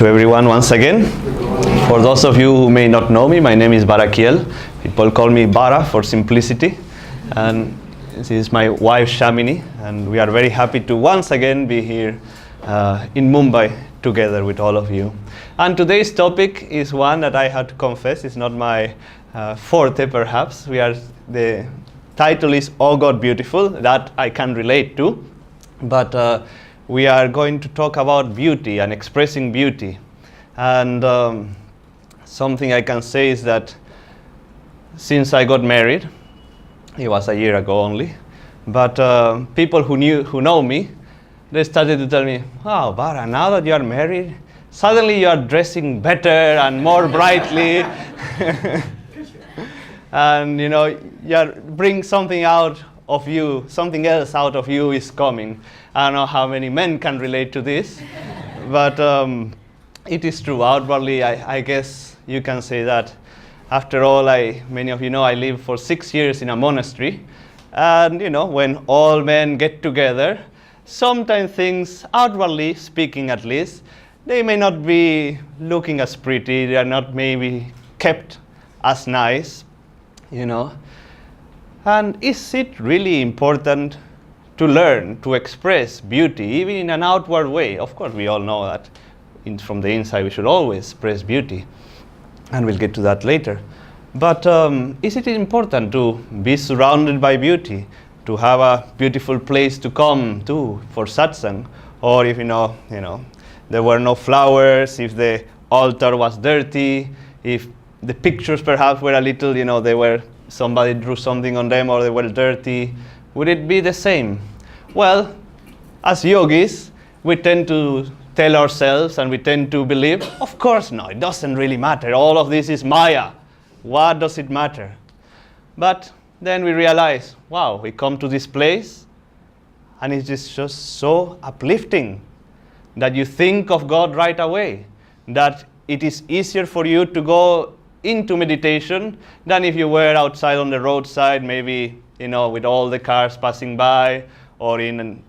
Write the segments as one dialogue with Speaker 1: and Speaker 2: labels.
Speaker 1: To everyone once again. For those of you who may not know me, my name is Baraquiel. People call me Bara for simplicity. And this is my wife Shamini, and we are very happy to once again be here in Mumbai together with all of you. And today's topic is one that I have to confess is not my forte perhaps. The title is Oh God Beautiful, that I can relate to. But we are going to talk about beauty and expressing beauty. And something I can say is that since I got married, it was a year ago only, but people who know me, they started to tell me, "Wow, Bara, now that you are married, suddenly you are dressing better and more brightly." And you bring something out of you, something else out of you is coming. I don't know how many men can relate to this, but it is true. Outwardly, I guess you can say that. After all, many of you know I lived for 6 years in a monastery, and when all men get together, sometimes things, outwardly speaking at least, they may not be looking as pretty, they are not maybe kept as nice, And is it really important to learn to express beauty, even in an outward way? Of course, we all know that from the inside we should always express beauty, and we'll get to that later. But is it important to be surrounded by beauty, to have a beautiful place to come to for satsang? Or if there were no flowers, if the altar was dirty, if the pictures perhaps were a little, somebody drew something on them or they were dirty, would it be the same? Well, as yogis, we tend to tell ourselves and we tend to believe, of course no, it doesn't really matter. All of this is Maya. What does it matter? But then we realize, wow, we come to this place and it is just so uplifting that you think of God right away, that it is easier for you to go into meditation than if you were outside on the roadside, maybe with all the cars passing by, or in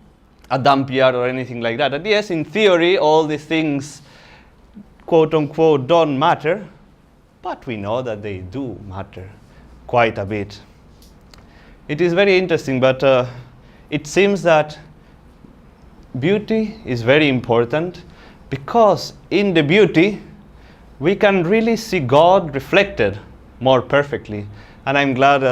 Speaker 1: a dump yard or anything like that. And yes, in theory, all these things, quote unquote, don't matter, but we know that they do matter quite a bit. It is very interesting, but it seems that beauty is very important, because in the beauty we can really see God reflected more perfectly. And I'm glad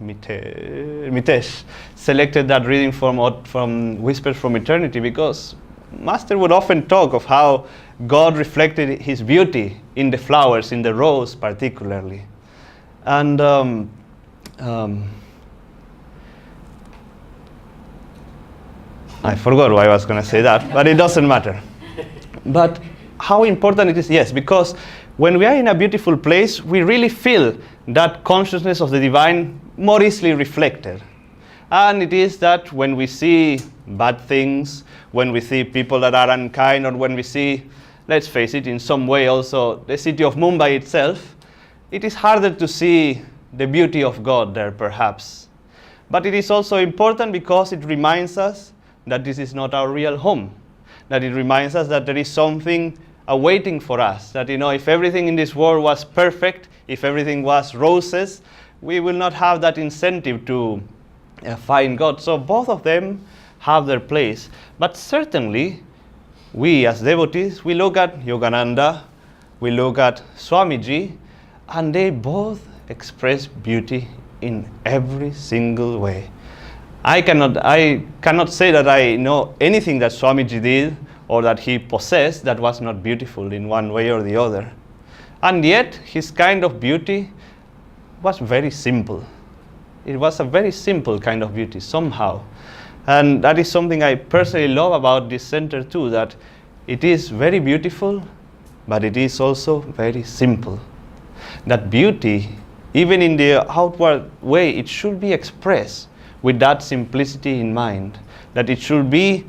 Speaker 1: Mitesh selected that reading from Whispers from Eternity, because Master would often talk of how God reflected his beauty in the flowers, in the rose particularly. And I forgot why I was going to say that, but it doesn't matter. But how important it is, yes, because when we are in a beautiful place, we really feel that consciousness of the divine more easily reflected. And it is that when we see bad things, when we see people that are unkind, or when we see, let's face it, in some way also the city of Mumbai itself, it is harder to see the beauty of God there perhaps. But it is also important because it reminds us that this is not our real home, that it reminds us that there is something awaiting for us, that if everything in this world was perfect, if everything was roses, we will not have that incentive to find God. So both of them have their place. But certainly, we as devotees, we look at Yoagananda, we look at Swamiji, and they both express beauty in every single way. I cannot say that I know anything that Swamiji did or that he possessed that was not beautiful in one way or the other. And yet, his kind of beauty was very simple. It was a very simple kind of beauty, somehow. And that is something I personally love about this center too, that it is very beautiful, but it is also very simple. That beauty, even in the outward way, it should be expressed with that simplicity in mind, that it should be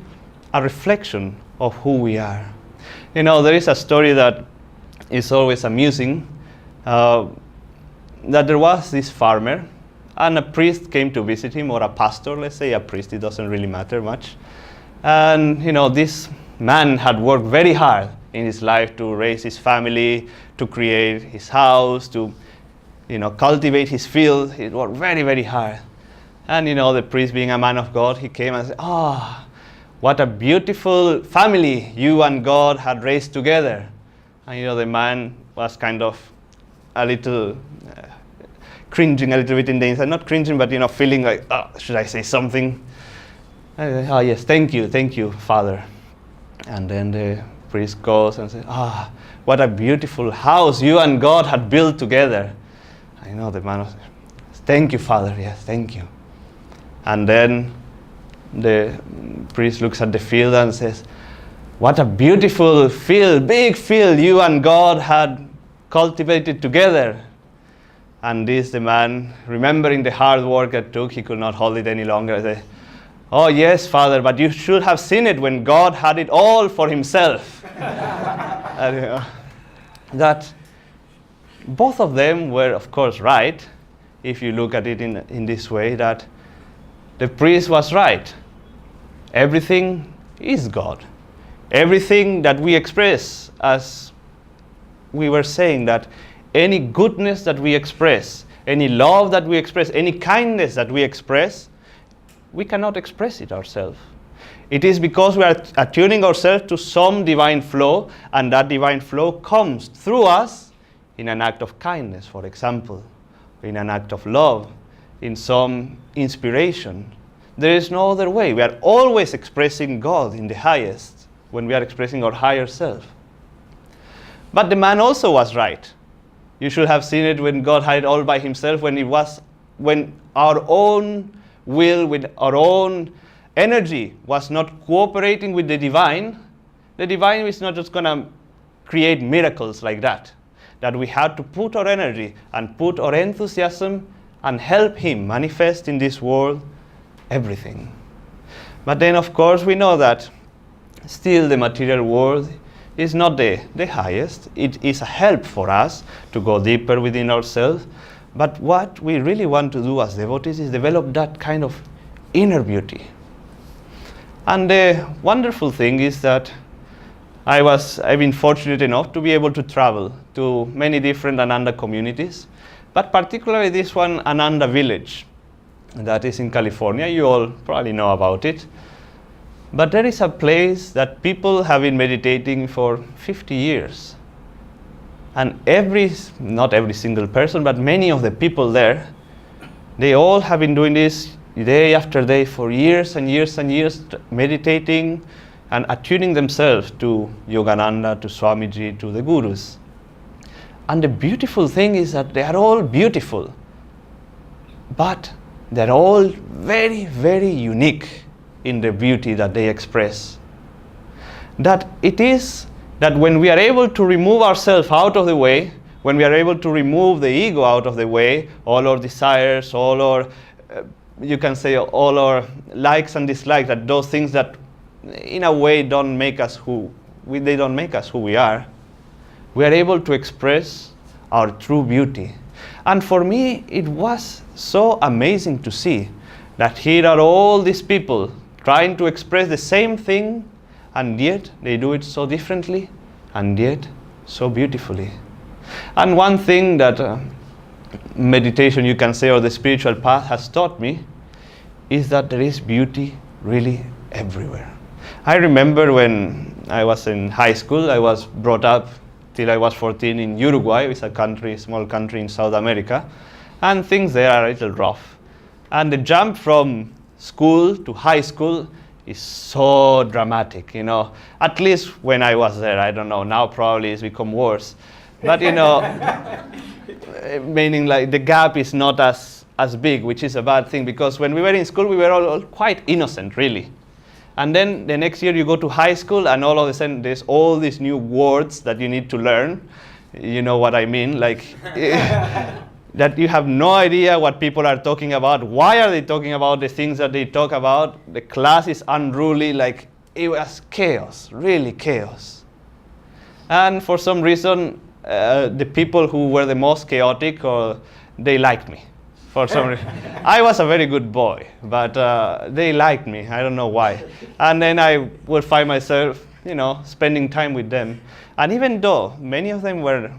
Speaker 1: a reflection of who we are. There is a story that is always amusing, that there was this farmer, and a priest came to visit him, or a pastor, let's say a priest, it doesn't really matter much. And this man had worked very hard in his life to raise his family, to create his house, to cultivate his field. It worked very, very hard. And the priest, being a man of God, he came and said, what a beautiful family you and God had raised together. And the man was kind of a little cringing a little bit in the inside. Not cringing, but feeling like, should I say something? I said, yes, thank you, Father. And then the priest goes and says, what a beautiful house you and God had built together. The man was, thank you, Father, yes, thank you. And then the priest looks at the field and says, what a beautiful field, big field you and God had cultivated together. And the man, remembering the hard work it took, he could not hold it any longer. He said, oh yes, Father, but you should have seen it when God had it all for himself. And, that both of them were, of course, right, if you look at it in this way, that the priest was right. Everything is God. Everything that we express, as we were saying, that any goodness that we express, any love that we express, any kindness that we express, we cannot express it ourselves. It is because we are attuning ourselves to some divine flow, and that divine flow comes through us in an act of kindness, for example, in an act of love, in some inspiration. There is no other way. We are always expressing God in the highest when we are expressing our higher self. But the man also was right. You should have seen it when God had it all by himself, when our own will, with our own energy was not cooperating with the divine. The divine is not just going to create miracles like that we had to put our energy and put our enthusiasm and help him manifest in this world everything. But then, of course, we know that still the material world is not the highest. It is a help for us to go deeper within ourselves. But what we really want to do as devotees is develop that kind of inner beauty. And the wonderful thing is that I've been fortunate enough to be able to travel to many different Ananda communities, but particularly this one, Ananda village, that is in California. You all probably know about it. But there is a place that people have been meditating for 50 years. And not every single person, but many of the people there, they all have been doing this day after day for years and years and years, meditating and attuning themselves to Yoagananda, to Swamiji, to the gurus. And the beautiful thing is that they are all beautiful, but they're all very, very unique in the beauty that they express. That it is that when we are able to remove ourselves out of the way, when we are able to remove the ego out of the way, all our desires, all our, you can say all our likes and dislikes, that those things that in a way don't make us they don't make us who we are are able to express our true beauty. And for me, it was so amazing to see that here are all these people trying to express the same thing, and yet they do it so differently, and yet so beautifully. And one thing that meditation, you can say, or the spiritual path has taught me is that there is beauty really everywhere. I remember when I was in high school, I was brought up till I was 14 in Uruguay. It's a small country in South America, and things there are a little rough. And the jump from school to high school is so dramatic, at least when I was there. I don't know, now probably it's become worse. But meaning like the gap is not as big, which is a bad thing, because when we were in school, we were all quite innocent, really. And then the next year you go to high school, and all of a sudden there's all these new words that you need to learn. You know what I mean? Like, that you have no idea what people are talking about. Why are they talking about the things that they talk about? The class is unruly. Like, it was chaos, really chaos. And for some reason, the people who were the most chaotic, they liked me. For some reason. I was a very good boy, but they liked me. I don't know why. And then I would find myself spending time with them. And even though many of them were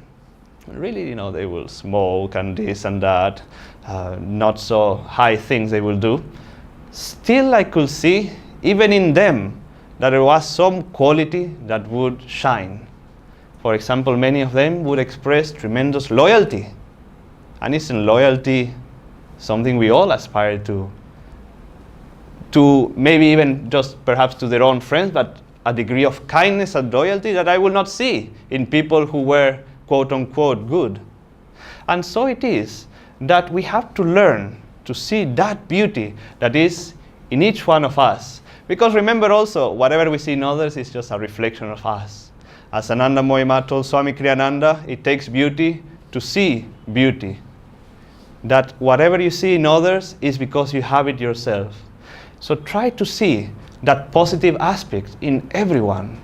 Speaker 1: really, they will smoke and this and that, not so high things they will do, still I could see, even in them, that there was some quality that would shine. For example, many of them would express tremendous loyalty. And isn't loyalty something we all aspire to maybe even just perhaps to their own friends, but a degree of kindness and loyalty that I will not see in people who were quote unquote good. And so it is that we have to learn to see that beauty that is in each one of us. Because remember also, whatever we see in others is just a reflection of us. As Ananda Mohima told Swami Kriyananda, it takes beauty to see beauty. That whatever you see in others is because you have it yourself. So try to see that positive aspect in everyone,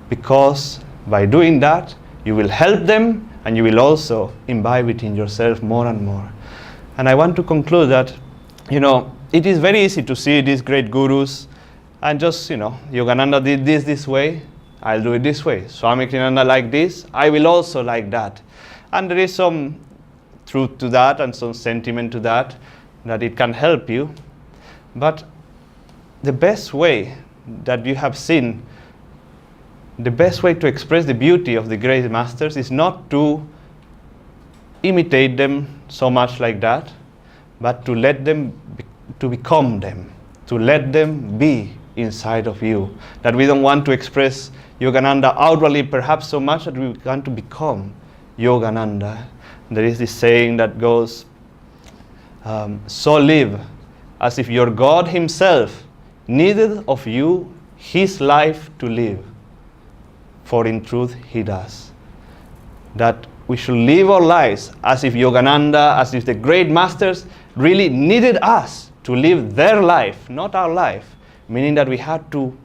Speaker 1: because by doing that, you will help them and you will also imbibe it in yourself more and more. And I want to conclude that, it is very easy to see these great gurus and just, Yogananda did this way, I'll do it this way. Swami Kriyananda like this, I will also like that. And there is some truth to that and some sentiment to that it can help you. But the best way that you have seen, the best way to express the beauty of the great masters is not to imitate them so much like that, but to let them to become them, to let them be inside of you. That we don't want to express Yogananda outwardly perhaps so much that we want to become Yogananda. There is this saying that goes, so live as if your God himself needed of you his life to live, for in truth he does. That we should live our lives as if Yogananda, as if the great masters really needed us to live their life, not our life, meaning that we had to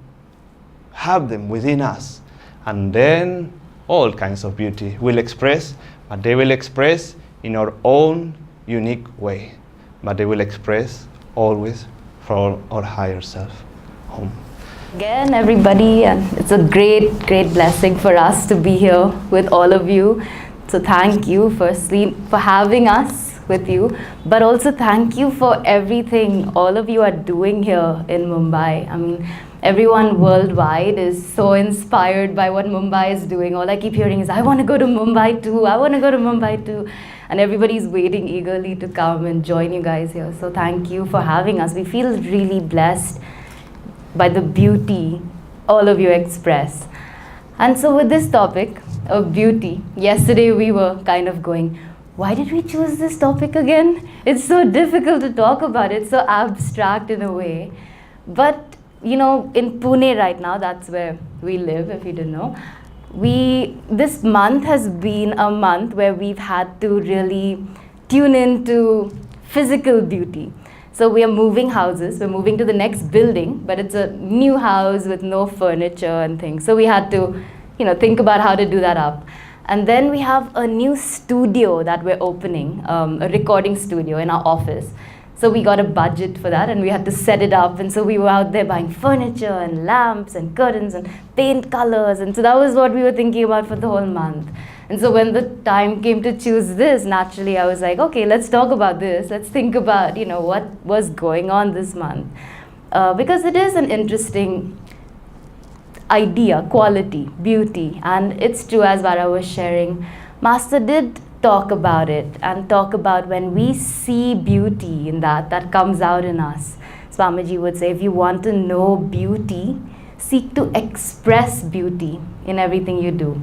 Speaker 1: have them within us. And then all kinds of beauty will express, but they will express in our own unique way. But they will express always for our higher self. Home.
Speaker 2: Again, everybody, and it's a great blessing for us to be here with all of you. So thank you, firstly, for having us with you, but also thank you for everything all of you are doing here in Mumbai. I mean, everyone worldwide is so inspired by what Mumbai is doing. All I keep hearing is, I want to go to Mumbai too, I want to go to Mumbai too. And everybody's waiting eagerly to come and join you guys here. So thank you for having us. We feel really blessed by the beauty all of you express. And so with this topic of beauty, yesterday we were kind of going, why did we choose this topic again? It's so difficult to talk about, it's so abstract in a way. But in Pune right now, that's where we live, if you didn't know, this month has been a month where we've had to really tune into physical beauty. So we are moving houses, we're moving to the next building, but it's a new house with no furniture and things. So we had to, think about how to do that up. And then we have a new studio that we're opening, a recording studio in our office. So we got a budget for that and we had to set it up. And so we were out there buying furniture and lamps and curtains and paint colors. And so that was what we were thinking about for the whole month. And so when the time came to choose this, naturally I was like, okay, let's talk about this. Let's think about, what was going on this month. Because it is an interesting idea, quality, beauty. And it's true, as Vara was sharing, Master did talk about it and talk about when we see beauty in that comes out in us. Swamiji would say, if you want to know beauty, seek to express beauty in everything you do.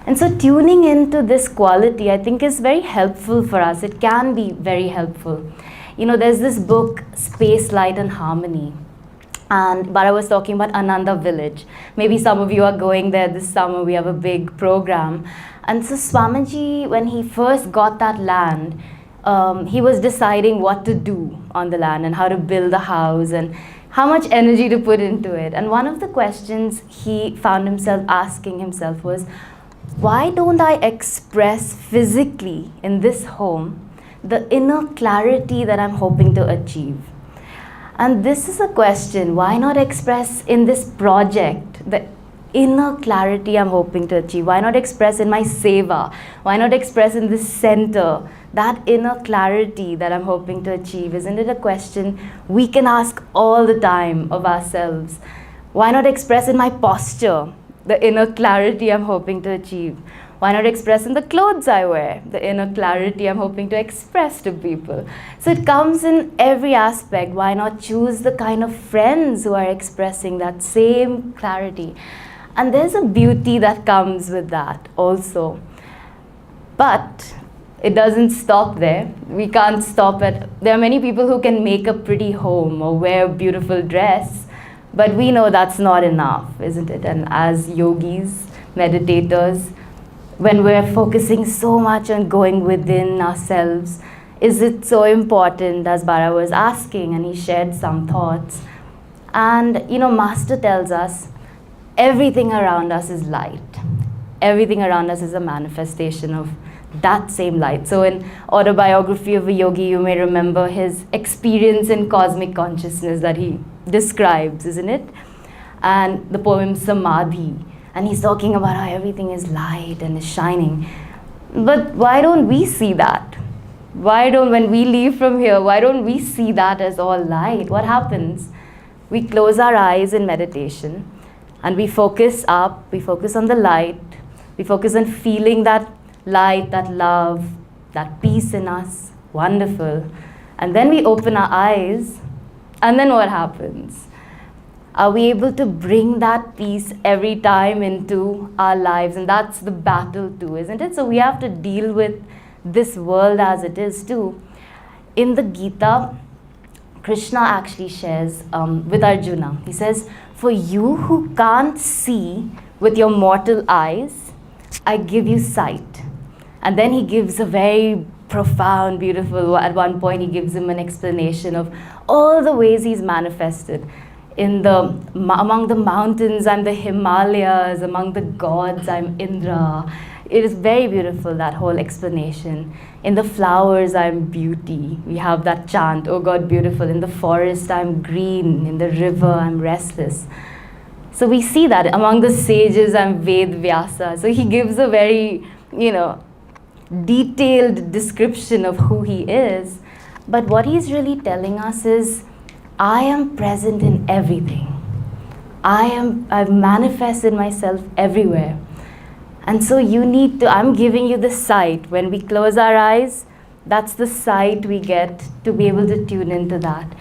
Speaker 2: And so tuning into this quality, I think, is very helpful for us. It can be very helpful. There's this book, Space, Light and Harmony. And Bara was talking about Ananda village. Maybe some of you are going there this summer. We have a big program. And so Swamiji, when he first got that land, he was deciding what to do on the land and how to build a house and how much energy to put into it. And one of the questions he found himself asking himself was, why don't I express physically in this home the inner clarity that I'm hoping to achieve? And this is a question, why not express in this project the inner clarity I'm hoping to achieve? Why not express in my seva? Why not express in this center? That inner clarity that I'm hoping to achieve, isn't it a question we can ask all the time of ourselves? Why not express in my posture the inner clarity I'm hoping to achieve? Why not express in the clothes I wear the inner clarity I'm hoping to express to people? So it comes in every aspect. Why not choose the kind of friends who are expressing that same clarity? And there's a beauty that comes with that also. But it doesn't stop there. We can't stop at, there are many people who can make a pretty home or wear a beautiful dress, but we know that's not enough, isn't it? And as yogis, meditators, when we're focusing so much on going within ourselves, is it so important, as Bara was asking, and he shared some thoughts. And Master tells us, everything around us is light. Everything around us is a manifestation of that same light. So in Autobiography of a Yogi, you may remember his experience in cosmic consciousness that he describes, isn't it? And the poem Samadhi. And he's talking about how everything is light and is shining. But why don't we see that? When we leave from here, why don't we see that as all light? What happens? We close our eyes in meditation and we focus up, we focus on the light, we focus on feeling that light, that love, that peace in us, wonderful. And then we open our eyes, and then what happens? Are we able to bring that peace every time into our lives? And that's the battle too, isn't it? So we have to deal with this world as it is too. In the Gita, Krishna actually shares with Arjuna. He says, for you who can't see with your mortal eyes, I give you sight. And then he gives a very profound, beautiful, at one point he gives him an explanation of all the ways he's manifested. Among the mountains, I'm the Himalayas. Among the gods, I'm Indra. It is very beautiful, that whole explanation. In the flowers, I'm beauty. We have that chant, oh God, beautiful. In the forest, I'm green. In the river, I'm restless. So we see that. Among the sages, I'm Ved Vyasa. So he gives a very, detailed description of who he is. But what he's really telling us is, I am present in everything. I've manifested myself everywhere. And so I'm giving you the sight. When we close our eyes, that's the sight we get to be able to tune into that.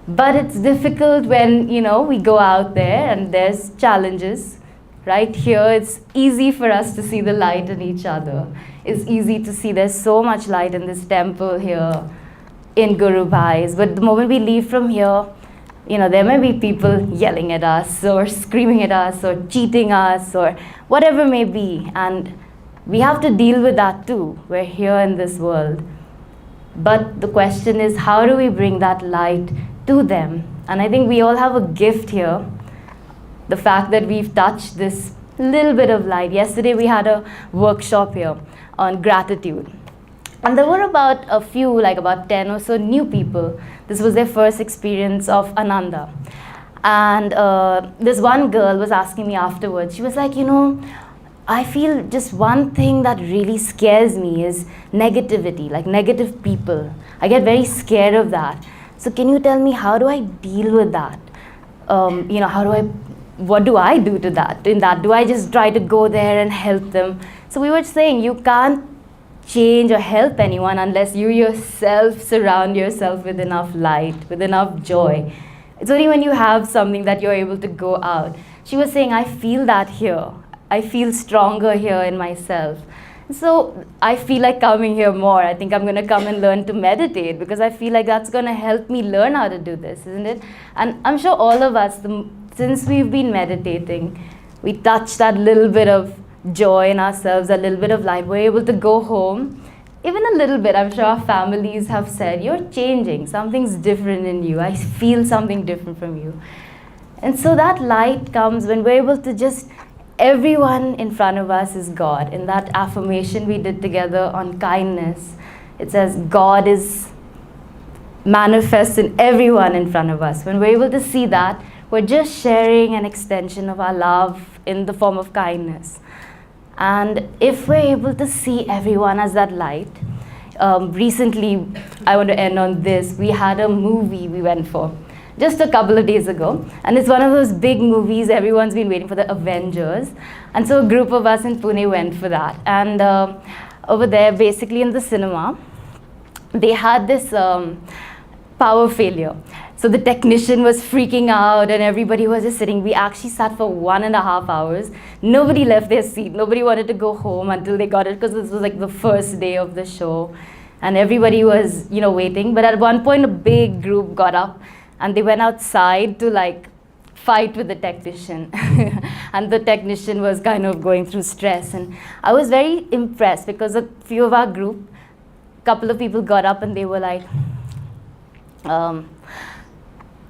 Speaker 2: But it's difficult when, we go out there and there's challenges. Right here, it's easy for us to see the light in each other. It's easy to see there's so much light in this temple here in Guru Bhai's. But the moment we leave from here, there may be people yelling at us or screaming at us or cheating us or whatever may be. And we have to deal with that too. We're here in this world. But the question is, how do we bring that light to them? And I think we all have a gift here. The fact that we've touched this little bit of light. Yesterday we had a workshop here on gratitude. And there were about a few, about 10 or so new people. This was their first experience of Ananda. And this one girl was asking me afterwards, she was like, I feel just one thing that really scares me is negativity, like negative people. I get very scared of that. So can you tell me, how do I deal with that? What do I do to that? In that, do I just try to go there and help them? So we were saying, you can't change or help anyone unless you yourself surround yourself with enough light, with enough joy. It's only when you have something that you're able to go out. She was saying, I feel that here. I feel stronger here in myself. So I feel like coming here more. I think I'm going to come and learn to meditate because I feel like that's going to help me learn how to do this, isn't it? And I'm sure all of us, since we've been meditating, we touch that little bit of joy in ourselves, a little bit of light. We're able to go home, even a little bit. I'm sure our families have said, you're changing, something's different in you. I feel something different from you. And so that light comes when we're able to just, everyone in front of us is God. In that affirmation we did together on kindness, it says God is manifest in everyone in front of us. When we're able to see that, we're just sharing an extension of our love in the form of kindness. And if we're able to see everyone as that light, recently, I want to end on this, we had a movie we went for just a couple of days ago, and it's one of those big movies everyone's been waiting for, the Avengers. And so a group of us in Pune went for that. And over there, basically in the cinema, they had this power failure. So the technician was freaking out and everybody was just sitting. We actually sat for 1.5 hours. Nobody left their seat. Nobody wanted to go home until they got it, because this was like the first day of the show. And everybody was, waiting. But at one point, a big group got up and they went outside to like fight with the technician. And the technician was kind of going through stress. And I was very impressed because a few of our group, a couple of people got up and they were like,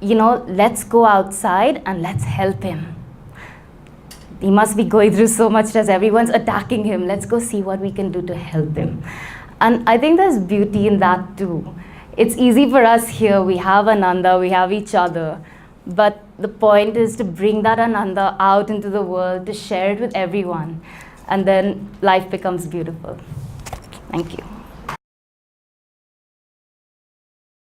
Speaker 2: let's go outside and let's help him. He must be going through so much stress. Everyone's attacking him. Let's go see what we can do to help him. And I think there's beauty in that too. It's easy for us here. We have Ananda, we have each other. But the point is to bring that Ananda out into the world, to share it with everyone. And then life becomes beautiful. Thank you.